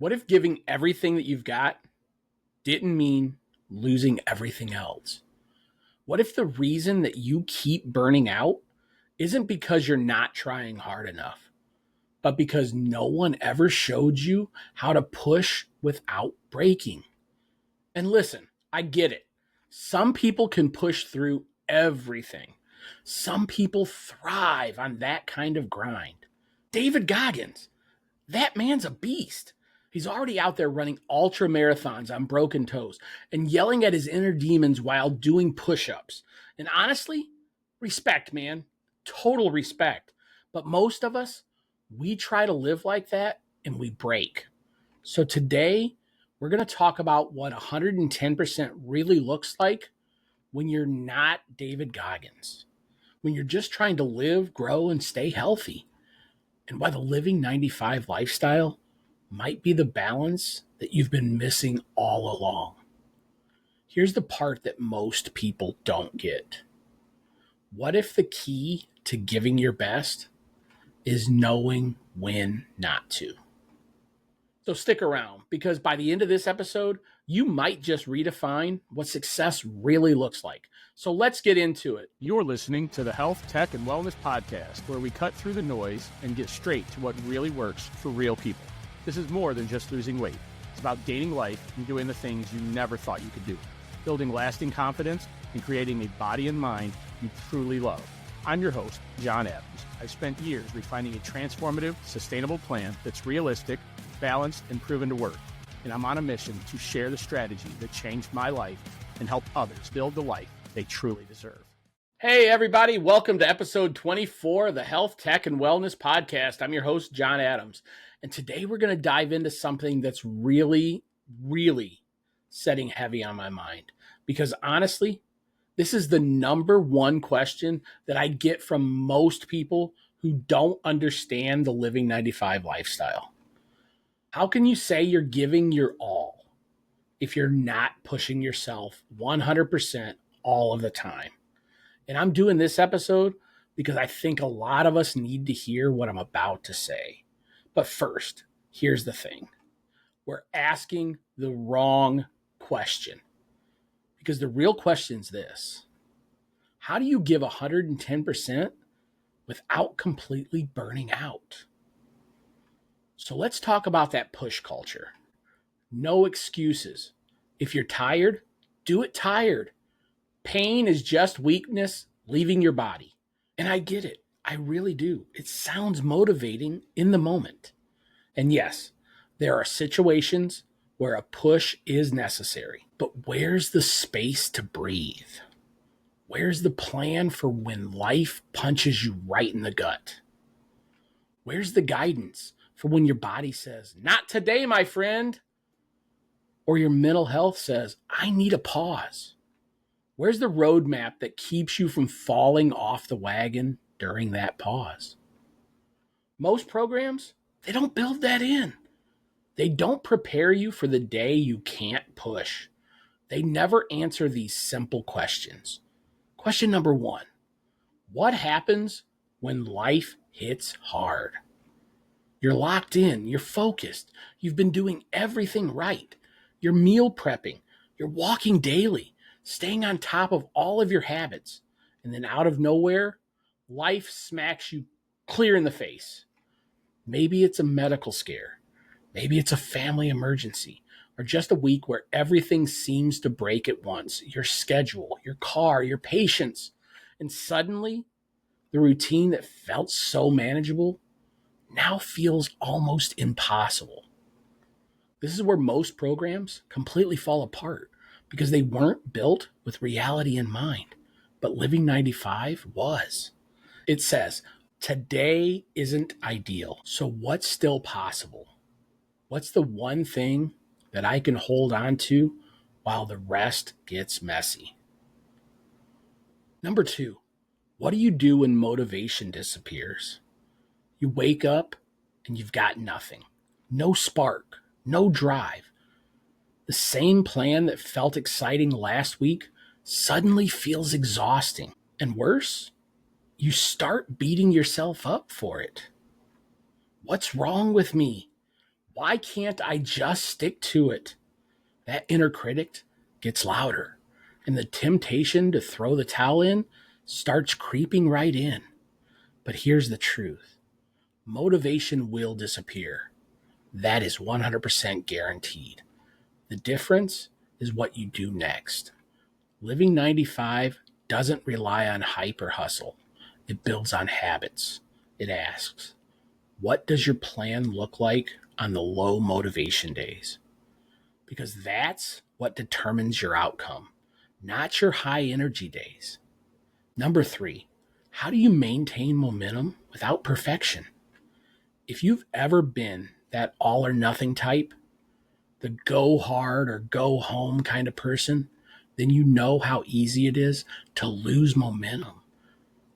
What if giving everything that you've got didn't mean losing everything else? What if the reason that you keep burning out isn't because you're not trying hard enough, but because no one ever showed you how to push without breaking? And listen, I get it. Some people can push through everything. Some people thrive on that kind of grind. David Goggins, that man's a beast. He's already out there running ultra marathons on broken toes and yelling at his inner demons while doing push-ups. And honestly, respect, man. Total respect. But most of us, we try to live like that and we break. So today, we're going to talk about what 110% really looks like when you're not David Goggins, when you're just trying to live, grow, and stay healthy, and why the living 95 lifestyle might be the balance that you've been missing all along. Here's the part that most people don't get. What if the key to giving your best is knowing when not to? So stick around, because by the end of this episode, you might just redefine what success really looks like. So let's get into it. You're listening to the Health, Tech, and Wellness Podcast, where we cut through the noise and get straight to what really works for real people. This is more than just losing weight. It's about dating life and doing the things you never thought you could do, building lasting confidence and creating a body and mind you truly love. I'm your host, John Adams. I've spent years refining a transformative, sustainable plan that's realistic, balanced, and proven to work. And I'm on a mission to share the strategy that changed my life and help others build the life they truly deserve. Hey, everybody. Welcome to episode 24 of the Health, Tech, and Wellness Podcast. I'm your host, John Adams. And today we're going to dive into something that's really, really setting heavy on my mind. Because honestly, this is the number one question that I get from most people who don't understand the Living 95 lifestyle. How can you say you're giving your all if you're not pushing yourself 100% all of the time? And I'm doing this episode because I think a lot of us need to hear what I'm about to say. But first, here's the thing. We're asking the wrong question. Because the real question's this. How do you give 110% without completely burning out? So let's talk about that push culture. No excuses. If you're tired, do it tired. Pain is just weakness leaving your body. And I get it. I really do. It sounds motivating in the moment. And yes, there are situations where a push is necessary. But where's the space to breathe? Where's the plan for when life punches you right in the gut? Where's the guidance for when your body says, not today, my friend? Or your mental health says, I need a pause. Where's the roadmap that keeps you from falling off the wagon during that pause? Most programs, they don't build that in. They don't prepare you for the day you can't push. They never answer these simple questions. Question number one, what happens when life hits hard? You're locked in, you're focused, you've been doing everything right. You're meal prepping, you're walking daily, staying on top of all of your habits. And then out of nowhere, life smacks you clear in the face. Maybe it's a medical scare. Maybe it's a family emergency, or just a week where everything seems to break at once. Your schedule, your car, your patience. And suddenly, the routine that felt so manageable now feels almost impossible. This is where most programs completely fall apart because they weren't built with reality in mind. But Living 95 was. It says, today isn't ideal, so what's still possible? What's the one thing that I can hold on to while the rest gets messy? Number two, what do you do when motivation disappears? You wake up and you've got nothing. No spark, no drive. The same plan that felt exciting last week suddenly feels exhausting. And worse, you start beating yourself up for it. What's wrong with me? Why can't I just stick to it? That inner critic gets louder, and the temptation to throw the towel in starts creeping right in. But here's the truth: motivation will disappear. That is 100% guaranteed. The difference is what you do next. Living 95 doesn't rely on hype or hustle. It builds on habits. It asks, what does your plan look like on the low motivation days? Because that's what determines your outcome, not your high energy days. Number 3, how do you maintain momentum without perfection? If you've ever been that all or nothing type, the go hard or go home kind of person, then you know how easy it is to lose momentum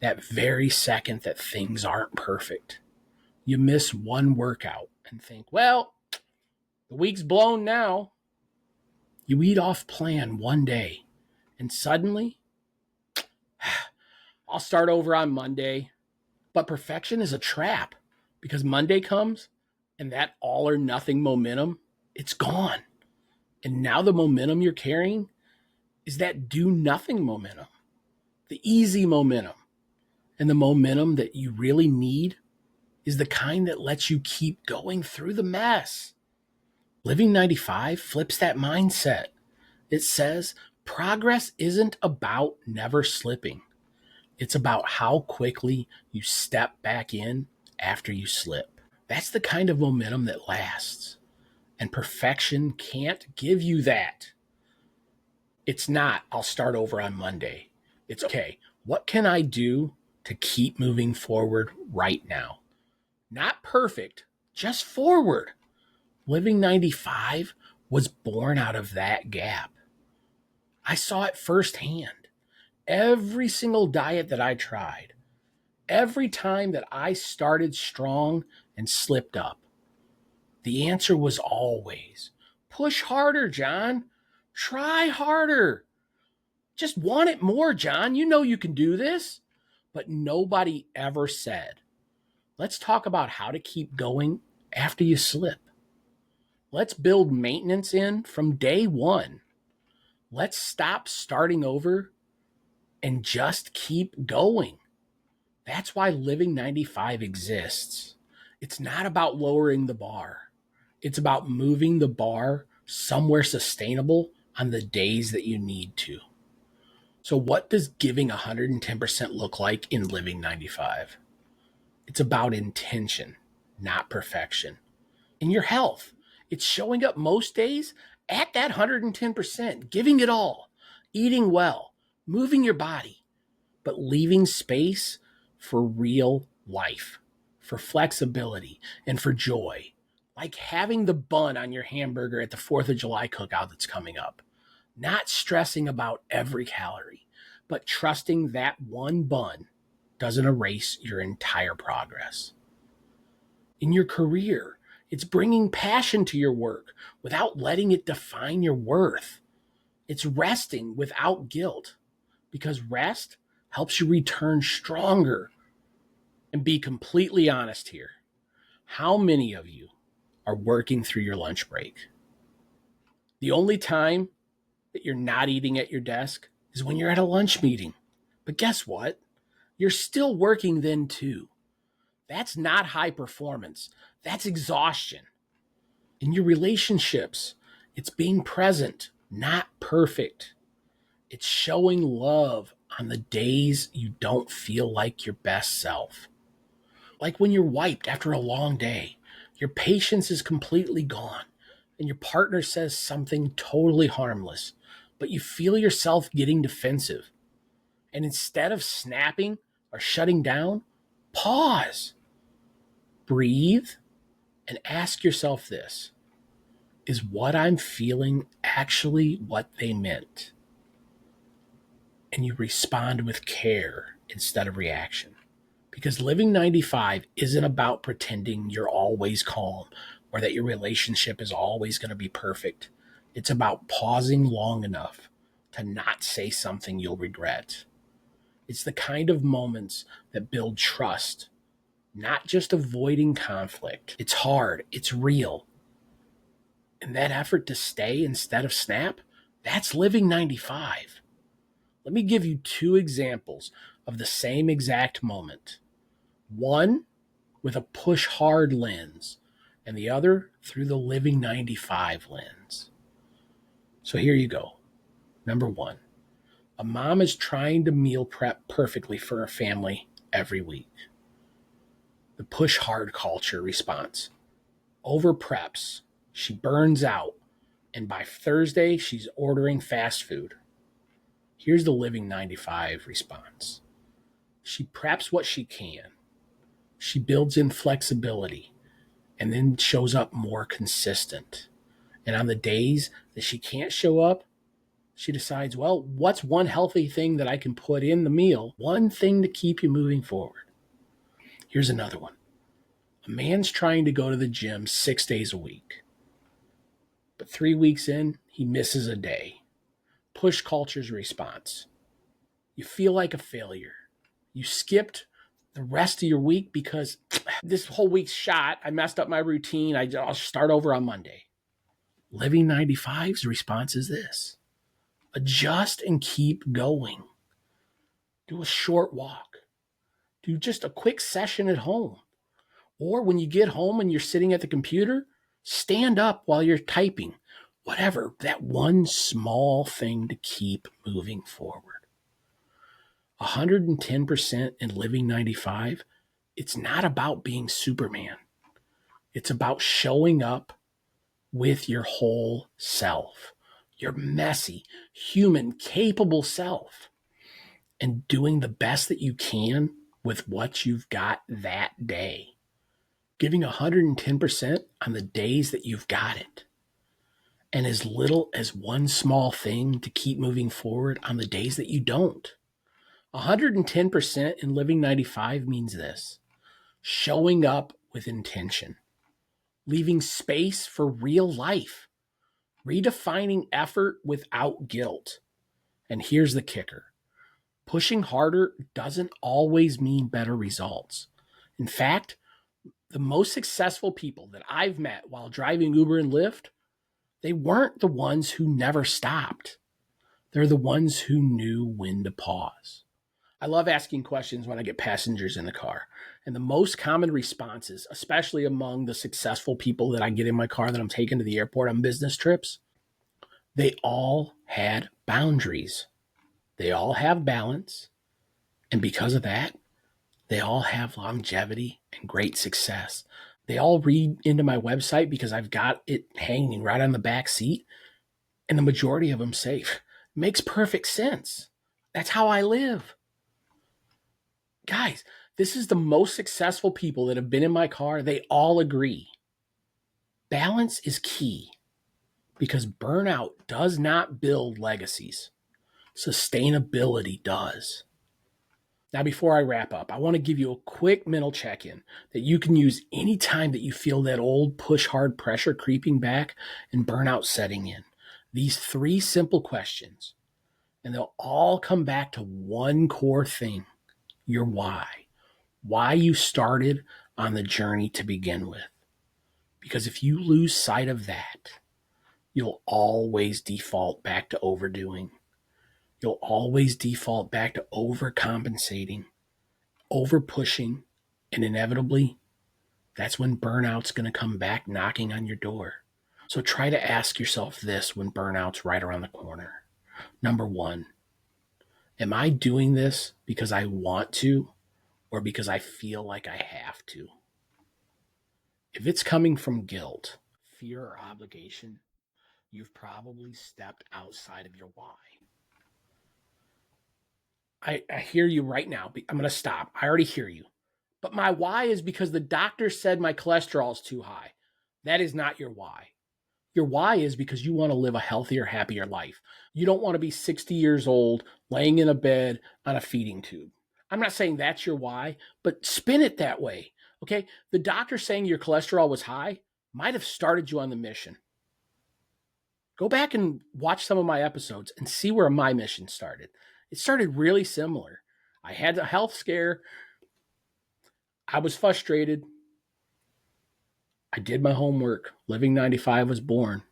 that very second that things aren't perfect. You miss one workout and think, well, the week's blown now. You eat off plan one day and suddenly, I'll start over on Monday. But perfection is a trap because Monday comes and that all or nothing momentum, it's gone. And now the momentum you're carrying is that do nothing momentum, the easy momentum. And the momentum that you really need is the kind that lets you keep going through the mess. Living 95 flips that mindset. It says progress isn't about never slipping. It's about how quickly you step back in after you slip. That's the kind of momentum that lasts. And perfection can't give you that. It's not, I'll start over on Monday. It's okay, what can I do to keep moving forward right now? Not perfect, just forward. Living 95 was born out of that gap. I saw it firsthand. Every single diet that I tried, every time that I started strong and slipped up, the answer was always, push harder, John. Try harder. Just want it more, John. You know you can do this. But nobody ever said, let's talk about how to keep going after you slip. Let's build maintenance in from day one. Let's stop starting over and just keep going. That's why Living 95 exists. It's not about lowering the bar. It's about moving the bar somewhere sustainable on the days that you need to. So what does giving 110% look like in Living 95? It's about intention, not perfection. In your health, it's showing up most days at that 110%, giving it all, eating well, moving your body, but leaving space for real life, for flexibility, and for joy. Like having the bun on your hamburger at the 4th of July cookout that's coming up. Not stressing about every calorie, but trusting that one bun doesn't erase your entire progress. In your career, it's bringing passion to your work without letting it define your worth. It's resting without guilt, because rest helps you return stronger. And be completely honest here. How many of you are working through your lunch break? The only time that you're not eating at your desk is when you're at a lunch meeting. But guess what? You're still working then too. That's not high performance. That's exhaustion. In your relationships, it's being present, not perfect. It's showing love on the days you don't feel like your best self. Like when you're wiped after a long day, your patience is completely gone, and your partner says something totally harmless, but you feel yourself getting defensive. And instead of snapping or shutting down, pause, breathe, and ask yourself this: is what I'm feeling actually what they meant? And you respond with care instead of reaction. Because Living 95 isn't about pretending you're always calm or that your relationship is always going to be perfect. It's about pausing long enough to not say something you'll regret. It's the kind of moments that build trust, not just avoiding conflict. It's hard. It's real. And that effort to stay instead of snap, that's living 95. Let me give you two examples of the same exact moment. One with a push hard lens, and the other through the living 95 lens. So here you go. Number one, a mom is trying to meal prep perfectly for her family every week. The push hard culture response. Over preps, she burns out, and by Thursday, she's ordering fast food. Here's the living 95 response. She preps what she can. She builds in flexibility and then shows up more consistent. And on the days that she can't show up, she decides, well, what's one healthy thing that I can put in the meal? One thing to keep you moving forward. Here's another one. A man's trying to go to the gym 6 days a week. But 3 weeks in, he misses a day. Push culture's response. You feel like a failure. You skipped the rest of your week because this whole week's shot. I messed up my routine. I'll start over on Monday. Living 95's response is this. Adjust and keep going. Do a short walk. Do just a quick session at home. Or when you get home and you're sitting at the computer, stand up while you're typing. Whatever, that one small thing to keep moving forward. 110% in living 95, it's not about being Superman. It's about showing up with your whole self, your messy, human, capable self, and doing the best that you can with what you've got that day. Giving 110% on the days that you've got it. And as little as one small thing to keep moving forward on the days that you don't. 110% in living 95 means this. Showing up with intention. Leaving space for real life. Redefining effort without guilt. And here's the kicker. Pushing harder doesn't always mean better results. In fact, the most successful people that I've met while driving Uber and Lyft, they weren't the ones who never stopped. They're the ones who knew when to pause. I love asking questions when I get passengers in the car. And the most common responses, especially among the successful people that I get in my car that I'm taking to the airport on business trips, they all had boundaries. They all have balance. And because of that, they all have longevity and great success. They all read into my website because I've got it hanging right on the back seat. And the majority of them say, makes perfect sense. That's how I live. Guys, this is the most successful people that have been in my car. They all agree. Balance is key because burnout does not build legacies. Sustainability does. Now, before I wrap up, I want to give you a quick mental check-in that you can use anytime that you feel that old push hard pressure creeping back and burnout setting in. These 3 simple questions, and they'll all come back to one core thing, your why. Why you started on the journey to begin with. Because if you lose sight of that, you'll always default back to overdoing. You'll always default back to overcompensating, over pushing, and inevitably, that's when burnout's going to come back knocking on your door. So try to ask yourself this when burnout's right around the corner. Number 1, am I doing this because I want to or because I feel like I have to? If it's coming from guilt, fear, or obligation, you've probably stepped outside of your why. I hear you right now. I'm going to stop. I already hear you. But my why is because the doctor said my cholesterol is too high. That is not your why. Your why is because you want to live a healthier, happier life. You don't want to be 60 years old, laying in a bed on a feeding tube. I'm not saying that's your why, but spin it that way. Okay? The doctor saying your cholesterol was high might have started you on the mission. Go back and watch some of my episodes and see where my mission started. It started really similar. I had a health scare. I was frustrated. I did my homework. Living 95 was born.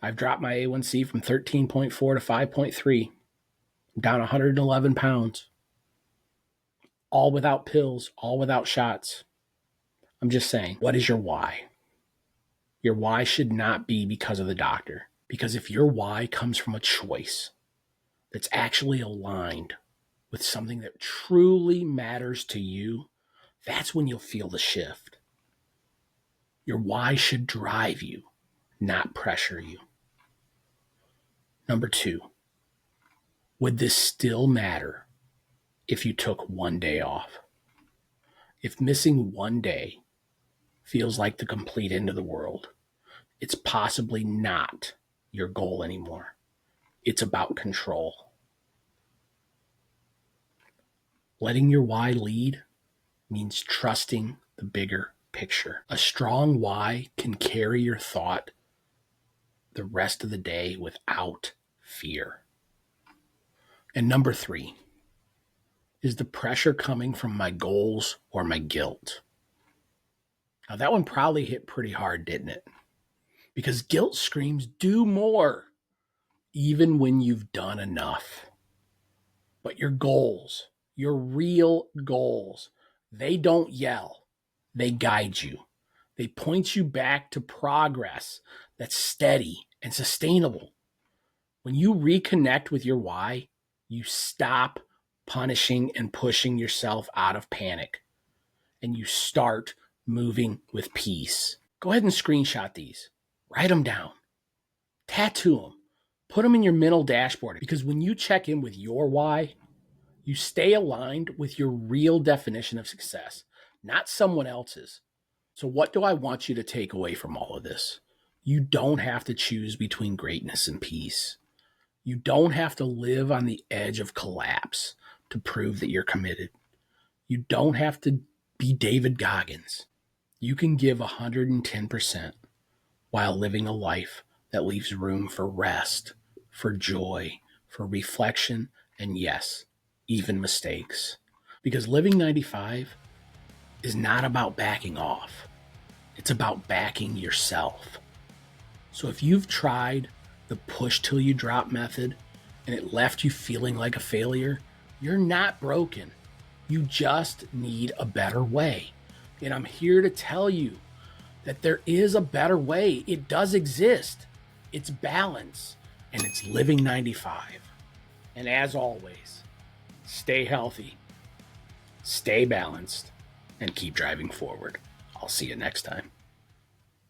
I've dropped my A1C from 13.4 to 5.3. I'm down 111 pounds. All without pills, all without shots. I'm just saying, what is your why? Your why should not be because of the doctor. Because if your why comes from a choice that's actually aligned with something that truly matters to you, that's when you'll feel the shift. Your why should drive you, not pressure you. Number 2, would this still matter if you took one day off? If missing one day feels like the complete end of the world, it's possibly not your goal anymore. It's about control. Letting your why lead means trusting the bigger picture. A strong why can carry your thought the rest of the day without fear. And number 3, is the pressure coming from my goals or my guilt? Now that one probably hit pretty hard, didn't it? Because guilt screams, do more, even when you've done enough. But your goals, your real goals, they don't yell. They guide you. They point you back to progress that's steady and sustainable. When you reconnect with your why, you stop punishing and pushing yourself out of panic, and you start moving with peace. Go ahead and screenshot these. Write them down. Tattoo them. Put them in your mental dashboard, because when you check in with your why, you stay aligned with your real definition of success, not someone else's. So what do I want you to take away from all of this? You don't have to choose between greatness and peace. You don't have to live on the edge of collapse to prove that you're committed. You don't have to be David Goggins. You can give 110% while living a life that leaves room for rest, for joy, for reflection, and yes, even mistakes. Because living 95 is not about backing off. It's about backing yourself. So if you've tried the push till you drop method and it left you feeling like a failure, you're not broken. You just need a better way. And I'm here to tell you that there is a better way. It does exist. It's balance, and it's living 95. And as always, stay healthy, stay balanced, and keep driving forward. I'll see you next time.